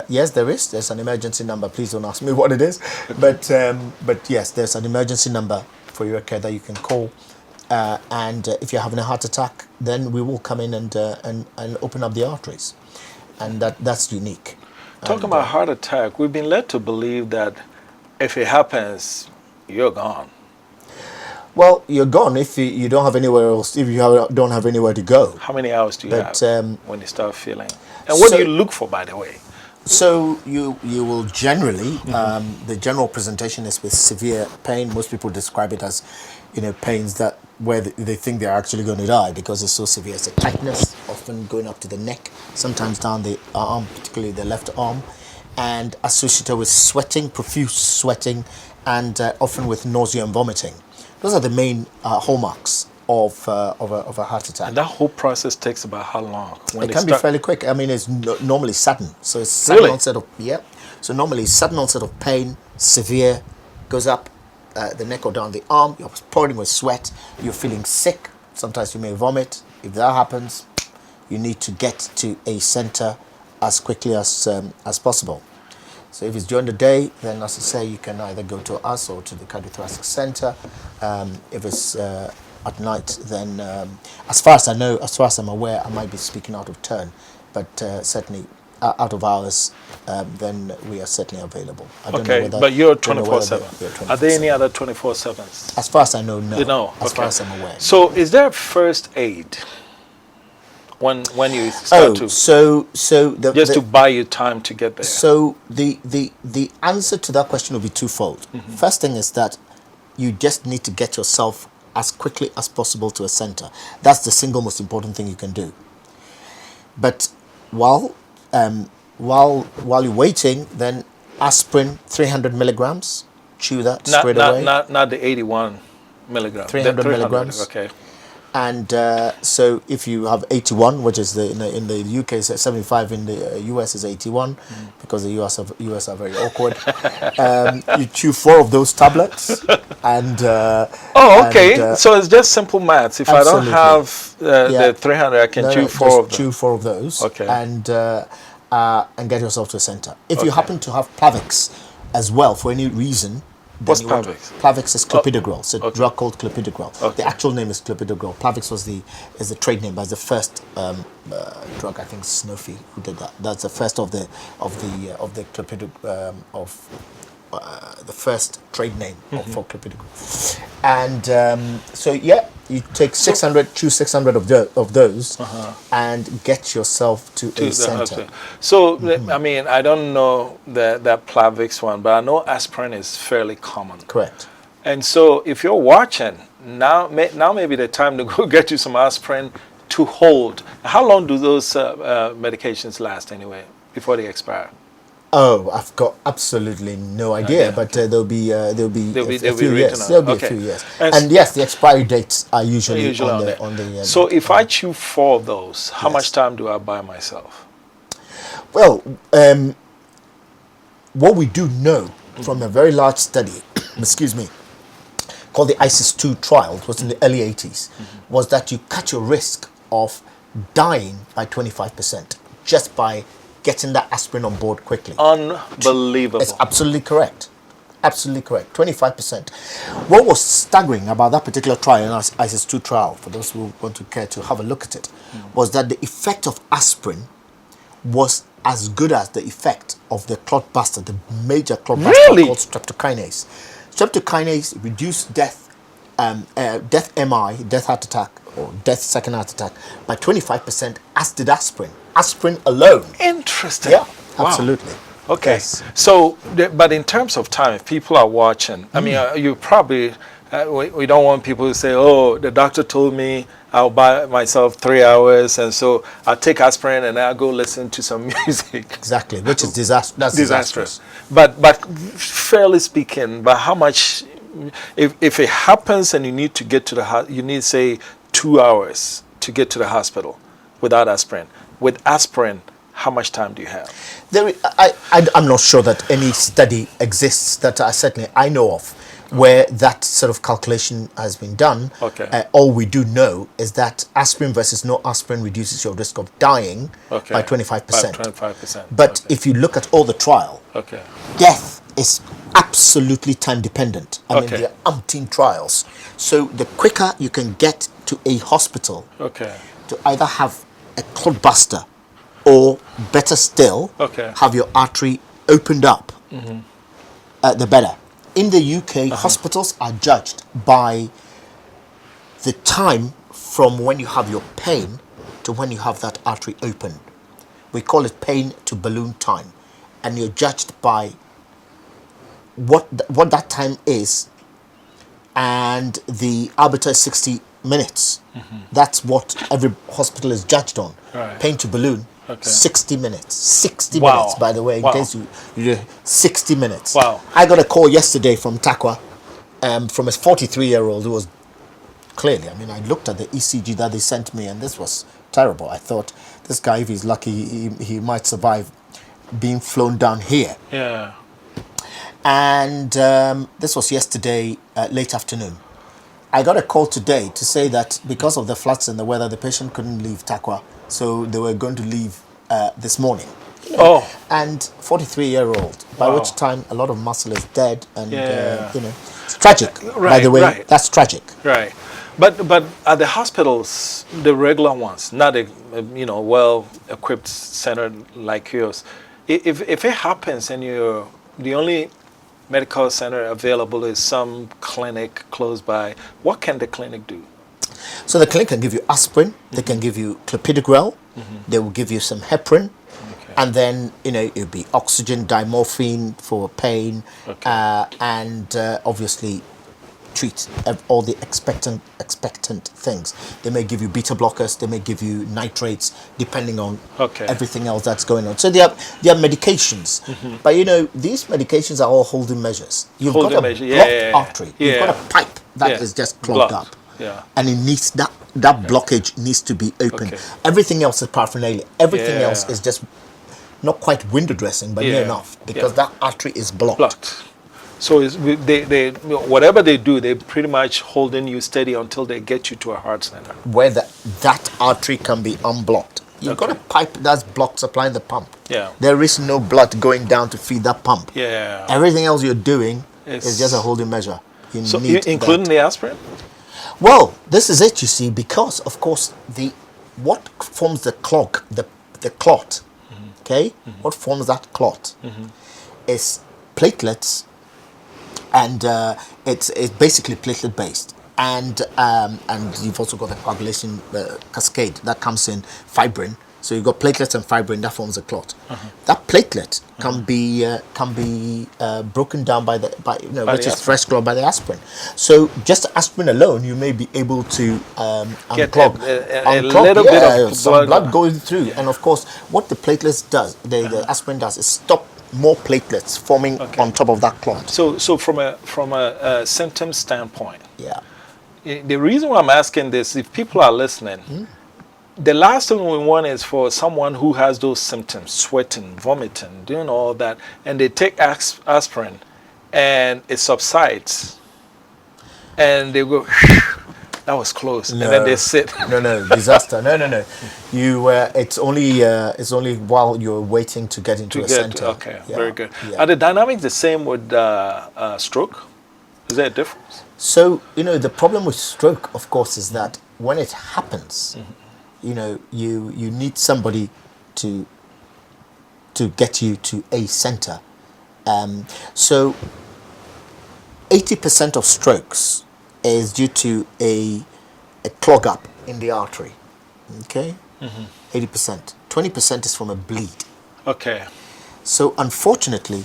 Yes, there is. There's an emergency number. Please don't ask me what it is, but yes, there's an emergency number for your care that you can call. And if you're having a heart attack, then we will come in and open up the arteries, and that's unique. Talking about heart attack, we've been led to believe that if it happens, you're gone. Well, you're gone if you don't have anywhere else. If you don't have anywhere to go. How many hours do you have when you start feeling? And what do you look for, by the way? So you will generally the general presentation is with severe pain. Most people describe it as, you know, pains that where they think they're actually going to die because it's so severe. It's a tightness, often going up to the neck, sometimes down the arm, particularly the left arm, and associated with sweating, profuse sweating, and often with nausea and vomiting. Those are the main hallmarks of a heart attack. And that whole process takes about how long? It can be fairly quick. I mean, it's normally sudden. So it's sudden onset of, So normally sudden onset of pain, severe, goes up the neck or down the arm. You're pouring with sweat. You're feeling sick. Sometimes you may vomit. If that happens, you need to get to a center as quickly as possible. So if it's during the day, then as I say, you can either go to us or to the cardiothoracic center. If it's at night, then as far as I know, as far as I'm aware, I might be speaking out of turn, but certainly out of hours, then we are certainly available. I don't know whether, but you're 24/7. Are there any other 24/7s? As far as I know, no. You know, as far as I'm aware. So is there first aid? When you start to to buy you time to get there. So the answer to that question will be twofold. First thing is that you just need to get yourself as quickly as possible to a center. That's the single most important thing you can do. But while you're waiting, then aspirin 300 milligrams. Chew that straight away. Not the 81 milligrams. 300 milligrams. Okay. And so if you have 81, which is in the UK is 75, in the US is 81, because the US are very awkward. You chew 4 of those tablets, and so it's just simple maths. If absolutely. I don't have the 300, I can chew 4 of them. Chew 4 of those, okay, and get yourself to a center. If you happen to have Plavix as well for any reason. What's Plavix? Plavix is clopidogrel. It's a drug called clopidogrel. The actual name is clopidogrel. Plavix is the trade name, but it's the first drug. I think Sanofi who did that. That's the first of the clopidogrel the first trade name for clopidogrel. And You take 600, choose 600 of those, and get yourself to a center. So, I mean, I don't know that Plavix one, but I know aspirin is fairly common. Correct. And so, if you're watching, now may be the time to go get you some aspirin to hold. How long do those medications last anyway, before they expire? Oh, I've got absolutely no idea, but there'll be a few years. There'll be a few years, and yes, the expiry dates are usually on the. So if I chew 4 of those, how much time do I buy myself? Well, what we do know from a very large study, excuse me, called the ISIS-2 trial, it was in the early 80s, was that you cut your risk of dying by 25% just by getting that aspirin on board quickly. Unbelievable. It's absolutely correct. Absolutely correct. 25%. What was staggering about that particular trial, ISIS-2 trial, for those who want to care to have a look at it, was that the effect of aspirin was as good as the effect of the clot buster, the major clot buster called streptokinase. Streptokinase reduced death MI, death heart attack, or death second heart attack, by 25%, as did aspirin. Aspirin alone. Interesting. Yeah, absolutely. Okay. Yes. So, but in terms of time, if people are watching, I mean, you probably, we don't want people to say, oh, the doctor told me I'll buy myself 3 hours, and so I'll take aspirin and I'll go listen to some music. Exactly, which is disastrous. But fairly speaking, but how much, if it happens and you need to get to the, you need, say, 2 hours to get to the hospital without aspirin. With aspirin, how much time do you have? I'm not sure that any study exists that I know of where that sort of calculation has been done. Okay. All we do know is that aspirin versus no aspirin reduces your risk of dying by 25%. By 25%. But if you look at all the trial, death is absolutely time dependent. I mean, there are umpteen trials. So the quicker you can get to a hospital to either have a clot buster, or better still, have your artery opened up, the better. In the UK, hospitals are judged by the time from when you have your pain to when you have that artery open. We call it pain to balloon time, and you're judged by what that time is, and the arbiter is 60 minutes. That's what every hospital is judged on. Pain to balloon, 60 minutes. 60 minutes, by the way, in case you do 60 minutes. I got a call yesterday from Takwa, from a 43-year-old who was clearly, I mean, I looked at the ECG that they sent me, and this was terrible. I thought, this guy, if he's lucky, he might survive being flown down here. Yeah. And this was yesterday, late afternoon. I got a call today to say that because of the floods and the weather, the patient couldn't leave Takwa, so they were going to leave this morning. And 43-year-old, by which time a lot of muscle is dead, and it's tragic. By the way, that's tragic. Right, but at the hospitals, the regular ones, not a well-equipped center like yours, if it happens and you're the only medical center available is some clinic close by, what can the clinic do? So the clinic can give you aspirin, they can give you clopidogrel, they will give you some heparin, and then it'll be oxygen, diamorphine for pain, and obviously treat all the expectant things. They may give you beta blockers, they may give you nitrates, depending on everything else that's going on. So they are medications, but these medications are all holding measures. You've got a blocked artery, you've got a pipe that is just clogged up, and it needs that blockage needs to be open. Everything else is paraphernalia. Everything else is just not quite window dressing, but near enough, because that artery is blocked. So they whatever they do, they're pretty much holding you steady until they get you to a heart center, where that artery can be unblocked. You've got a pipe that's blocked supplying the pump. There is no blood going down to feed that pump. Everything else you're doing is just a holding measure. Including the aspirin? Well, this is it, you see, because of course what forms the clot, what forms that clot is platelets, and it's basically platelet based. and you've also got the coagulation cascade that comes in fibrin. So you've got platelets and fibrin that forms a clot. That platelet can be broken down by which is first clot by the aspirin. So just aspirin alone, you may be able to unclog a little bit of some blood going through. And of course, what the platelets does, the aspirin does, is stop more platelets forming on top of that clot. So from a symptom standpoint, yeah. The reason why I'm asking this, if people are listening. The last thing we want is for someone who has those symptoms, sweating, vomiting, doing all that, and they take aspirin and it subsides. And they go, that was close. No, and then they sit. No, disaster. No. You, it's only while you're waiting to get into a center. Okay, very good. Are the dynamics the same with stroke? Is there a difference? So, the problem with stroke, of course, is that when it happens, you need somebody to get you to a center. So 80% of strokes is due to a clog up in the artery. Okay? 80%. 20% is from a bleed. Okay. So unfortunately,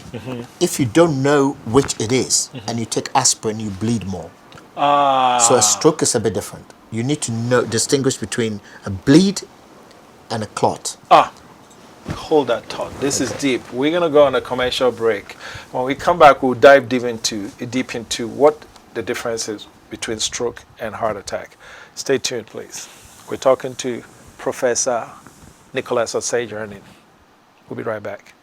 if you don't know which it is and you take aspirin, you bleed more. So a stroke is a bit different. You need to distinguish between a bleed and a clot. Hold that thought. This is deep. We're going to go on a commercial break. When we come back, we'll dive deep into what the difference is between stroke and heart attack. Stay tuned, please. We're talking to Professor Nicholas Ossei Gerning. We'll be right back.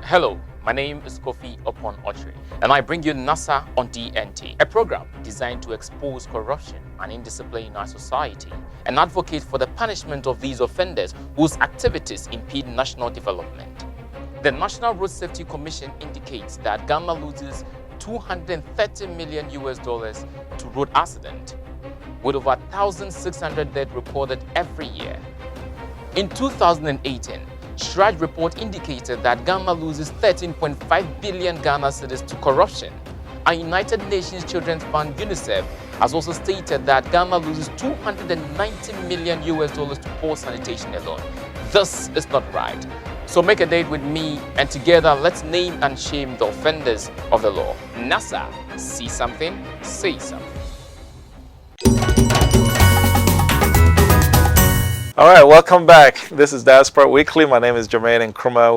Hello, my name is Kofi Oppon-Otre, and I bring you NASA on DNT, a program designed to expose corruption and indiscipline in our society and advocate for the punishment of these offenders whose activities impede national development. The National Road Safety Commission indicates that Ghana loses $230 million to road accident, with over 1,600 deaths recorded every year. In 2018, Shraj report indicated that Ghana loses 13.5 billion Ghana cedis to corruption. And United Nations Children's Fund UNICEF has also stated that Ghana loses $290 million to poor sanitation alone. This is not right. So make a date with me, and together let's name and shame the offenders of the law. NASA, see something, say something. All right, welcome back. This is Diaspora Weekly. My name is Jermaine Nkrumah.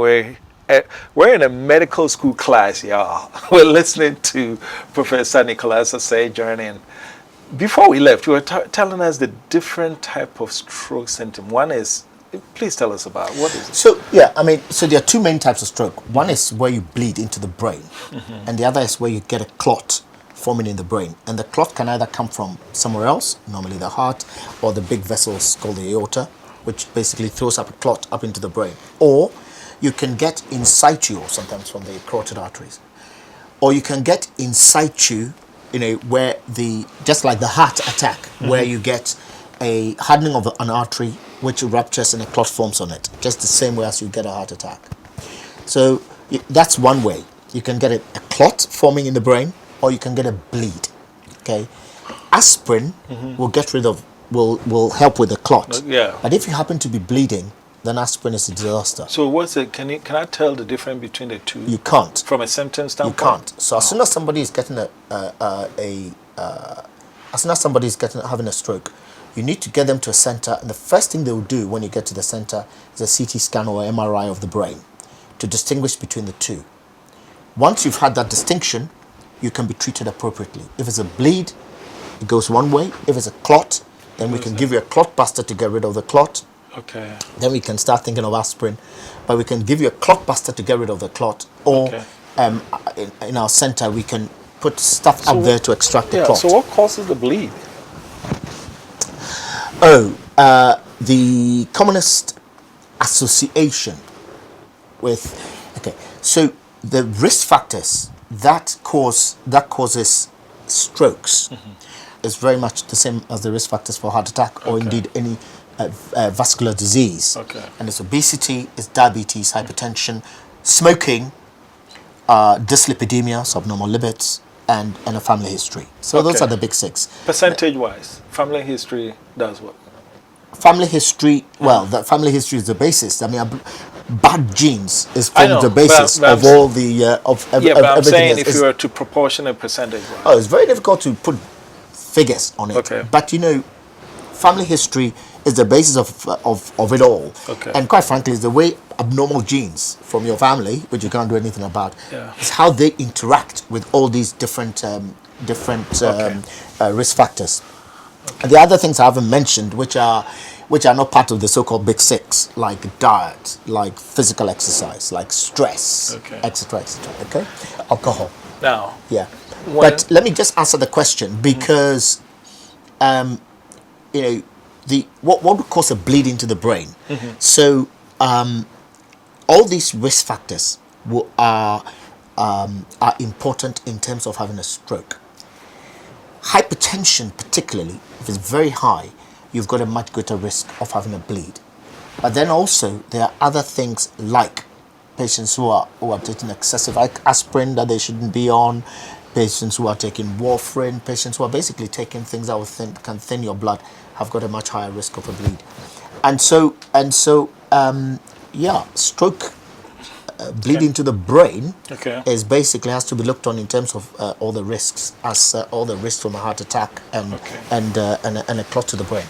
We're in a medical school class, y'all. We're listening to Professor Nicholas Ossei Gerning. Before we left, you were telling us the different type of stroke symptom. One is, please tell us about what is it? So there are two main types of stroke. One is where you bleed into the brain, and the other is where you get a clot forming in the brain. And the clot can either come from somewhere else, normally the heart, or the big vessels called the aorta, which basically throws up a clot up into the brain. Or you can get in situ, sometimes from the carotid arteries. Or you can get in situ, where just like the heart attack, where you get a hardening of an artery, which ruptures and a clot forms on it, just the same way as you get a heart attack. So that's one way. You can get a clot forming in the brain, or you can get a bleed. Okay, aspirin will help with the clot. Yeah. But if you happen to be bleeding, then aspirin is a disaster. So what's it? Can I tell the difference between the two? You can't. From a symptom standpoint. You can't. So as soon as somebody is getting having a stroke, you need to get them to a center, and the first thing they will do when you get to the center is a CT scan or MRI of the brain to distinguish between the two. Once you've had that distinction, you can be treated appropriately. If it's a bleed, it goes one way. If it's a clot, then we can give you a clot buster to get rid of the clot. Okay. Then we can start thinking of aspirin, but we can give you a clot buster to get rid of the clot, or in our center we can put stuff up there to extract the clot. So what causes the bleed? The commonest association with so the risk factors that causes strokes is very much the same as the risk factors for heart attack, or indeed any vascular disease. And it's obesity, it's diabetes, hypertension, smoking, dyslipidemia, subnormal lipids, and a family history. So those are the big 6. Percentage-wise, family history does what? Family history, well, the family history is the basis. I mean, bad genes is from the basis of all the but I'm saying if you were to proportion a percentage-wise. Oh, it's very difficult to put figures on it. Okay. But family history is the basis of it all. Okay. And quite frankly, it's the way abnormal genes from your family, which you can't do anything about, is how they interact with all these different risk factors. Okay. And the other things I haven't mentioned, which are not part of the so-called big 6, like diet, like physical exercise, like stress, etc., etc. Okay, alcohol. Now, but let me just answer the question, because what would cause a bleed into the brain? So all these risk factors are important in terms of having a stroke. Hypertension, particularly, if it's very high, you've got a much greater risk of having a bleed. But then also there are other things like patients who are taking excessive aspirin that they shouldn't be on, patients who are taking warfarin, patients who are basically taking things that can thin your blood have got a much higher risk of a bleed. And so stroke, bleeding to the brain is basically has to be looked on in terms of all the risks, as all the risks from a heart attack and a clot to the brain.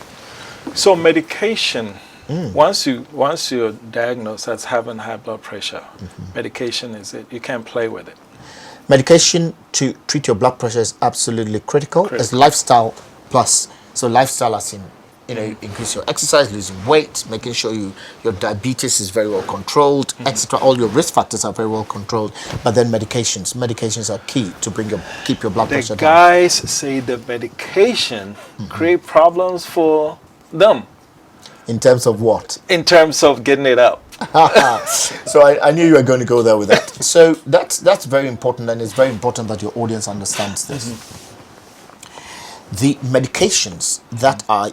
So medication, once you're diagnosed as having high blood pressure, medication is it? You can't play with it. Medication to treat your blood pressure is absolutely critical. It's lifestyle plus. So lifestyle as in, increase your exercise, losing weight, making sure your diabetes is very well controlled, etc. All your risk factors are very well controlled. But then medications are key to keep your blood pressure down. The guys say the medication create problems for them. In terms of what? In terms of getting it up. So I knew you were going to go there with that. So that's very important, and it's very important that your audience understands this. The medications that are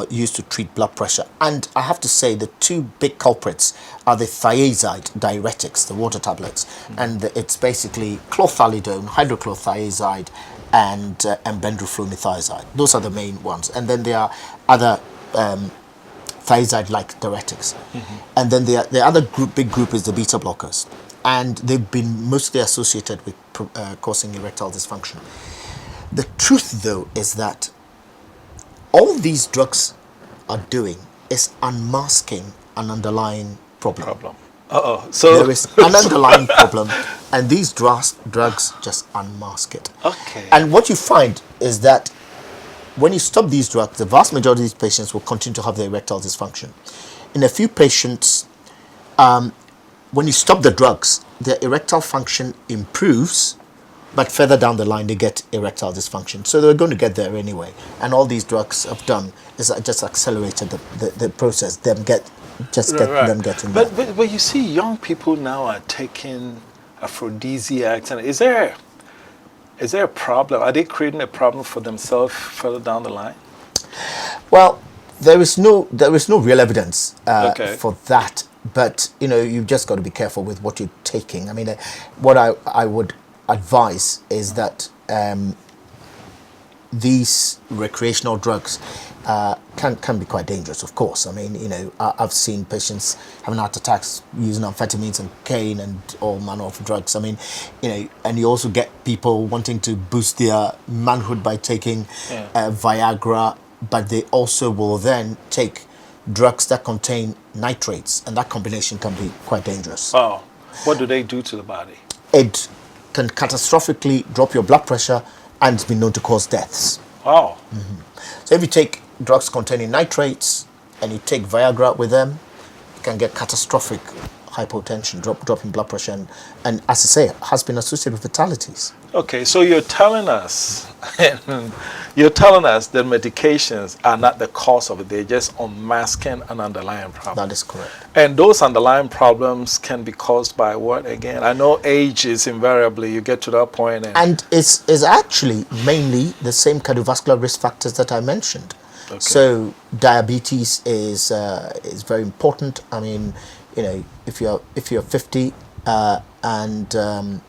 used to treat blood pressure, and I have to say the 2 big culprits are the thiazide diuretics, the water tablets, and it's basically chlorthalidone, hydrochlorothiazide, and bendraflumethiazide. Those are the main ones, and then there are other thiazide-like diuretics, and then the other big group is the beta blockers, and they've been mostly associated with causing erectile dysfunction. The truth, though, is that all these drugs are doing is unmasking an underlying problem. So there is an underlying problem, and these drugs just unmask it. Okay. And what you find is that when you stop these drugs, the vast majority of these patients will continue to have the erectile dysfunction. In a few patients, when you stop the drugs, their erectile function improves, but further down the line, they get erectile dysfunction. So they're going to get there anyway. And all these drugs have done is just accelerated the process, them getting there. But you see, young people now are taking aphrodisiacs. And is there a problem? Are they creating a problem for themselves further down the line? Well, there is no real evidence for that. But, you've just got to be careful with what you're taking. I mean, what I would advice is that these recreational drugs can be quite dangerous, of course. I mean, I've seen patients having heart attacks using amphetamines and cocaine and all manner of drugs. I mean, and you also get people wanting to boost their manhood by taking Viagra, but they also will then take drugs that contain nitrates, and that combination can be quite dangerous. Oh, what do they do to the body? It can catastrophically drop your blood pressure, and it's been known to cause deaths. Wow. So if you take drugs containing nitrates and you take Viagra with them, you can get catastrophic hypotension, drop in blood pressure, and as I say, has been associated with fatalities. Okay, so you're telling us that medications are not the cause of it, they're just unmasking an underlying problem. That is correct. And those underlying problems can be caused by what again? I know age is invariably, you get to that point. And it's actually mainly the same cardiovascular risk factors that I mentioned. Okay. So diabetes is very important. I mean, if you're 50 and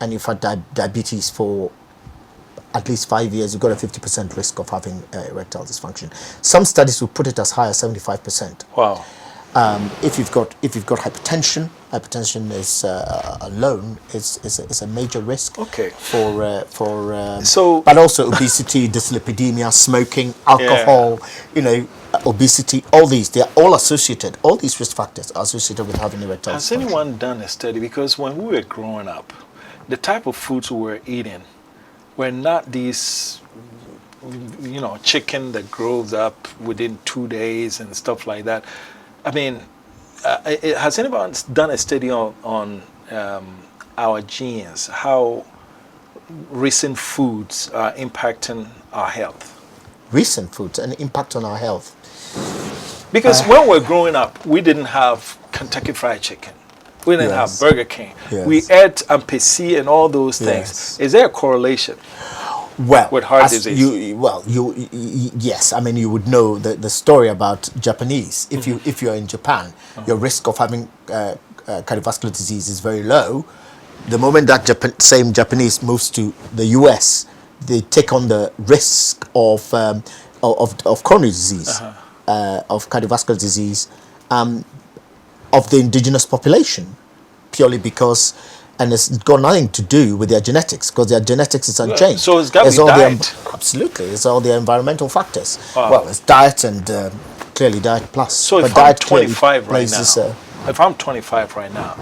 and you've had diabetes for at least 5 years, you've got a 50% risk of having erectile dysfunction. Some studies will put it as high as 75%. Wow. If you've got hypertension is alone is a major risk. Okay. But also obesity, dyslipidemia, smoking, alcohol, obesity, all these, they are all associated. All these risk factors are associated with having erectile dysfunction. Has anyone done a study? Because when we were growing up, the type of foods we were eating were not these, chicken that grows up within 2 days and stuff like that. I mean, has anyone done a study on our genes, how recent foods are impacting our health? Recent foods and impact on our health? Because when we're growing up, we didn't have Kentucky Fried Chicken. We didn't have Burger King. Yes. We ate ampesi and all those things. Yes. Is there a correlation? Well, with heart disease? Yes. I mean, you would know the story about Japanese. If you're in Japan, your risk of having cardiovascular disease is very low. The moment that same Japanese moves to the US, they take on the risk of coronary disease, of cardiovascular disease, of the indigenous population, purely because. And it's got nothing to do with their genetics, because their genetics is unchanged. So it's got to be diet. Absolutely. It's all the environmental factors. Wow. Well, it's diet and clearly diet plus. So if I'm 25 right now,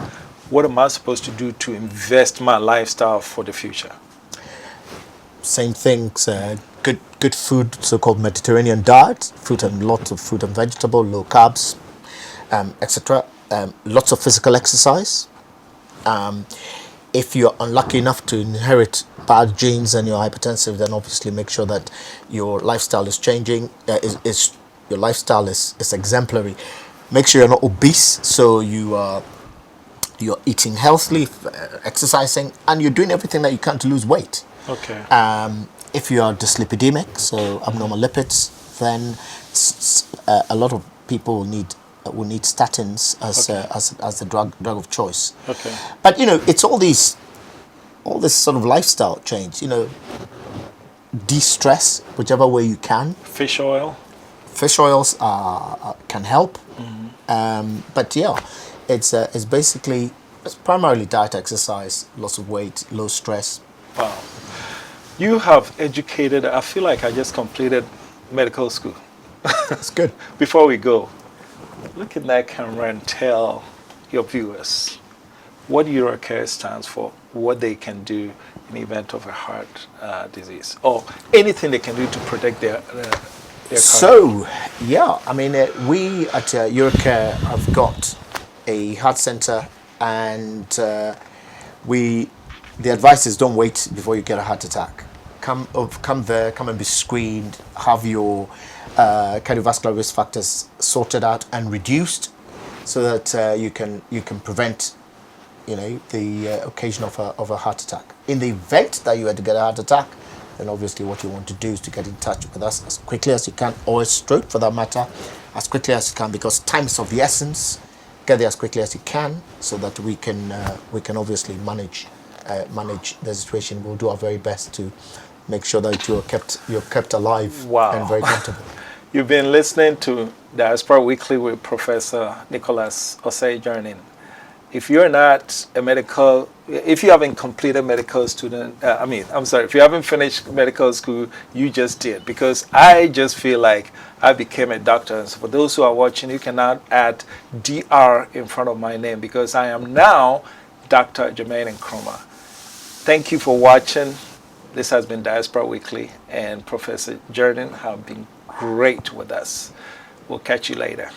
what am I supposed to do to invest my lifestyle for the future? Same things. Good food, so-called Mediterranean diet, lots of fruit and vegetable, low carbs, etc. Lots of physical exercise. If you're unlucky enough to inherit bad genes and you're hypertensive, then obviously make sure that your lifestyle is changing. Your lifestyle is exemplary. Make sure you're not obese, so you're eating healthily, exercising, and you're doing everything that you can to lose weight. Okay. If you are dyslipidemic, so abnormal lipids, then a lot of people will need statins as the drug of choice. Okay. But it's all this sort of lifestyle change. De-stress whichever way you can. Fish oil. Fish oils can help. But it's basically primarily diet, exercise, loss of weight, low stress. Wow. You have educated. I feel like I just completed medical school. That's good. Before we go, look in that camera and tell your viewers what Eurocare stands for, what they can do in the event of a heart disease, or anything they can do to protect their So, I mean, we at Eurocare have got a heart center, and the advice is don't wait before you get a heart attack. Come there, come and be screened, have your cardiovascular risk factors sorted out and reduced, so that you can prevent, the occasion of a heart attack. In the event that you had to get a heart attack, then obviously what you want to do is to get in touch with us as quickly as you can, or a stroke for that matter, as quickly as you can, because time is of the essence. Get there as quickly as you can, so that we can obviously manage the situation. We'll do our very best to make sure that you're kept alive. Wow. And very comfortable. You've been listening to Diaspora Weekly with Professor Nicholas Ossei Gerning. If you haven't completed medical student, if you haven't finished medical school, you just did, because I just feel like I became a doctor. And so for those who are watching, you cannot add DR in front of my name, because I am now Dr. Jermaine Nkrumah. Thank you for watching. This has been Diaspora Weekly, and Professor Gerning have been great with us. We'll catch you later.